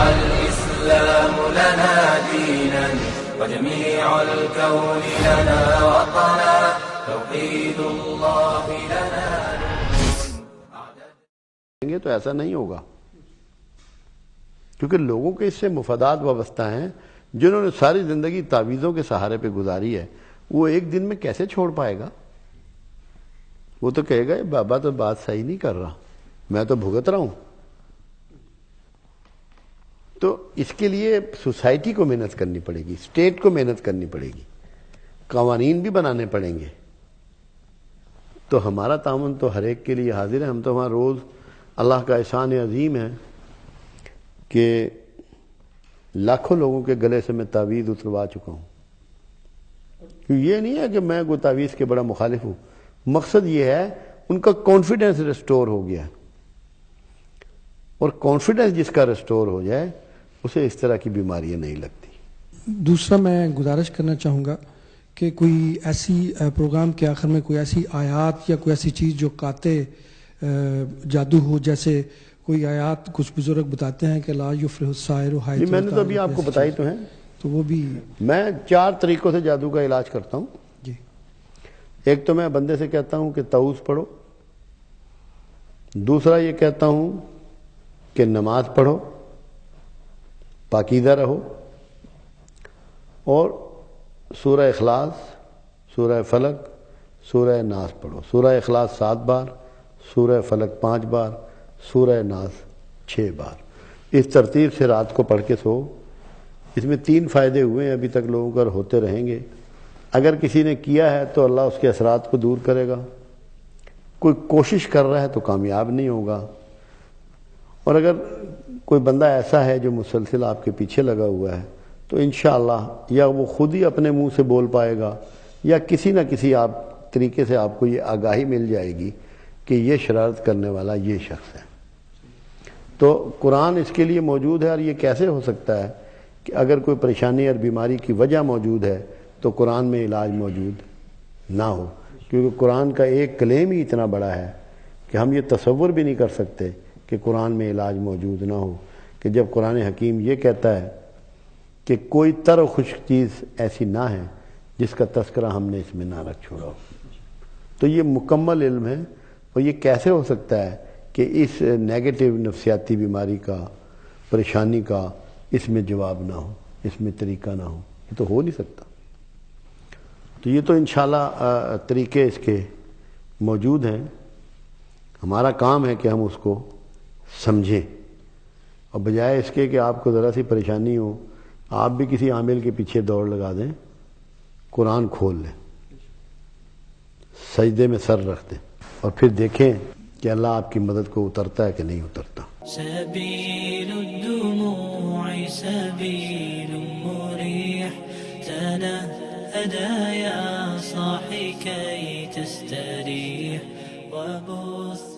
الإسلام لنا دينا وجميع الكون لنا وطنا توحيد الله لنا نور. تو ایسا نہیں ہوگا، کیونکہ لوگوں کے اس سے مفادات وابستہ ہیں. جنہوں نے ساری زندگی تعویذوں کے سہارے پہ گزاری ہے، وہ ایک دن میں کیسے چھوڑ پائے گا؟ وہ تو کہے گا بابا تو بات صحیح نہیں کر رہا، میں تو بھگت رہا ہوں. تو اس کے لیے سوسائٹی کو محنت کرنی پڑے گی، اسٹیٹ کو محنت کرنی پڑے گی، قوانین بھی بنانے پڑیں گے. تو ہمارا تعاون تو ہر ایک کے لیے حاضر ہے. ہم تو وہاں روز اللہ کا احسان عظیم ہے کہ لاکھوں لوگوں کے گلے سے میں تعویذ اتروا چکا ہوں. یہ نہیں ہے کہ میں کوئی تعویذ کے بڑا مخالف ہوں، مقصد یہ ہے ان کا کانفیڈنس ریسٹور ہو گیا، اور کانفیڈنس جس کا ریسٹور ہو جائے اسے اس طرح کی بیماریاں نہیں لگتی. دوسرا میں گزارش کرنا چاہوں گا کہ کوئی ایسی پروگرام کے آخر میں کوئی ایسی آیات یا کوئی ایسی چیز جو قاطع جادو ہو، جیسے کوئی آیات کچھ بزرگ بتاتے ہیں کہ لا یفلح الساحر حیث. میں نے تو ابھی آپ کو بتائی تو ہیں. تو وہ بھی میں 4 طریقوں سے جادو کا علاج کرتا ہوں. جی. ایک تو میں بندے سے کہتا ہوں کہ طاؤس پڑھو، دوسرا یہ کہتا ہوں کہ نماز پڑھو، پاکیزہ رہو، اور سورہ اخلاص، سورہ فلق، سورہ ناس پڑھو. سورہ اخلاص 7 بار، سورہ فلق 5 بار، سورہ ناس 6 بار. اس ترتیب سے رات کو پڑھ کے سو. اس میں 3 فائدے ہوئے ہیں، ابھی تک لوگوں کا ہوتے رہیں گے. اگر کسی نے کیا ہے تو اللہ اس کے اثرات کو دور کرے گا. کوئی کوشش کر رہا ہے تو کامیاب نہیں ہوگا. اور اگر کوئی بندہ ایسا ہے جو مسلسل آپ کے پیچھے لگا ہوا ہے تو انشاءاللہ یا وہ خود ہی اپنے منہ سے بول پائے گا یا کسی نہ کسی طریقے سے آپ کو یہ آگاہی مل جائے گی کہ یہ شرارت کرنے والا یہ شخص ہے. تو قرآن اس کے لیے موجود ہے. اور یہ کیسے ہو سکتا ہے کہ اگر کوئی پریشانی اور بیماری کی وجہ موجود ہے تو قرآن میں علاج موجود نہ ہو؟ کیونکہ قرآن کا ایک کلیم ہی اتنا بڑا ہے کہ ہم یہ تصور بھی نہیں کر سکتے کہ قرآن میں علاج موجود نہ ہو. کہ جب قرآن حکیم یہ کہتا ہے کہ کوئی تر و خشک چیز ایسی نہ ہے جس کا تذکرہ ہم نے اس میں نہ رکھ چھوڑا ہو، تو یہ مکمل علم ہے. اور یہ کیسے ہو سکتا ہے کہ اس نیگیٹو نفسیاتی بیماری کا، پریشانی کا اس میں جواب نہ ہو، اس میں طریقہ نہ ہو؟ یہ تو ہو نہیں سکتا. تو یہ تو انشاءاللہ طریقے اس کے موجود ہیں. ہمارا کام ہے کہ ہم اس کو سمجھیں، اور بجائے اس کے کہ آپ کو ذرا سی پریشانی ہو آپ بھی کسی عامل کے پیچھے دوڑ لگا دیں، قرآن کھول لیں، سجدے میں سر رکھ دیں، اور پھر دیکھیں کہ اللہ آپ کی مدد کو اترتا ہے کہ نہیں اترتا. سبيل الدموع سبيل مريح تنهدى يا صاحي كي تستريح وبث